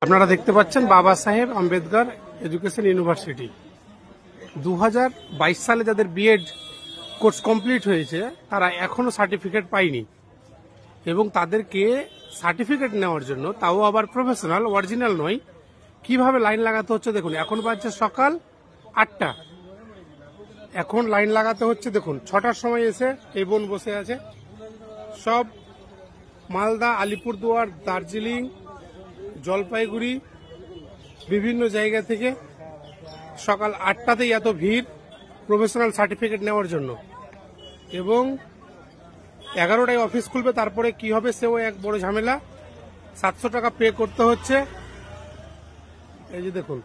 আপনারা দেখতে পাচ্ছেন বাবা সাহেব আম্বেদকর এডুকেশন ইউনিভার্সিটি। 2022 সালে যাদের বিএড কোর্স কমপ্লিট হয়েছে তারা এখনো সার্টিফিকেট পায়নি, এবং তাদেরকে সার্টিফিকেট নেওয়ার জন্য, তাও আবার প্রফেশনাল, অরিজিনাল নয়, কিভাবে লাইন লাগাতে হচ্ছে দেখুন। এখন বাজছে সকাল 8টা, এখন লাইন লাগাতে হচ্ছে। দেখুন 6টার সময় এসে এই বোন বসে আছে, সব মালদা, আলিপুরদুয়ার, দার্জিলিং, জলপাইগুড়ি, বিভিন্ন জায়গা থেকে সকাল 8টাতেই এত ভিড় প্রফেশনাল সার্টিফিকেট নেওয়ার জন্য। এবং 11টায় অফিস খুলবে, তারপরে কি হবে সেও এক বড় ঝামেলা। 700 টাকা পে করতে হচ্ছে। এই যে দেখুন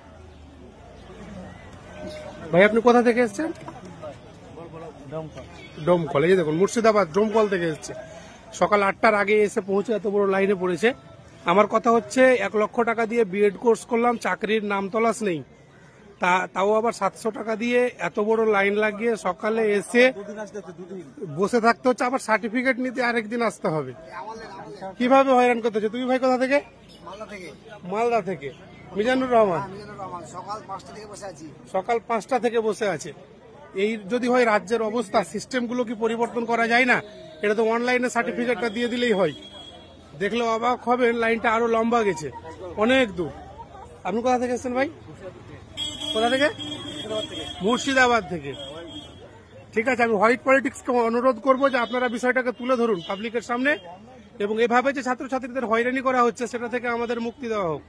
ভাই, আপনি কোথা থেকে এসেছেন? ডোমকল। এই যে দেখুন মুর্শিদাবাদ ডোমকল থেকে এসেছে। সকাল 8টার আগে এসে পৌঁছে এত বড় লাইনে পড়েছে। আমার কথা হচ্ছে 1 লক্ষ টাকা দিয়ে বিএড কোর্স করলাম, চাকরির নাম তলাশ নেই, তাও আবার 700 টাকা দিয়ে এত বড় লাইন লাগিয়ে সকালে এসে বসে থাকতে হচ্ছে, আবার সার্টিফিকেট নিতে আরেকদিন আসতে হবে। কিভাবে হয়রান করতে হচ্ছে? তুমি ভাই কোথা থেকে? মালদা থেকে। মিজানুর রহমান সকাল 5টা থেকে বসে আছে। এই যদি হয় রাজ্যের অবস্থা, সিস্টেমগুলো কি পরিবর্তন করা যায় না? এটা তো অনলাইনে সার্টিফিকেটটা দিয়ে দিলেই হয়। দেখলে অবাক হবেন, লাইনটা আরো লম্বা গেছে, অনেক দূর। আপনি কোথা থেকে এসেছেন ভাই? কোথা থেকে? মুর্শিদাবাদ থেকে। ঠিক আছে, আমি হোয়াইট পলিটিক্সকে অনুরোধ করবো যে আপনারা বিষয়টাকে তুলে ধরুন পাবলিকের সামনে, এবং এভাবে যে ছাত্রছাত্রীদের হয়রানি করা হচ্ছে সেটা থেকে আমাদের মুক্তি দেওয়া হোক।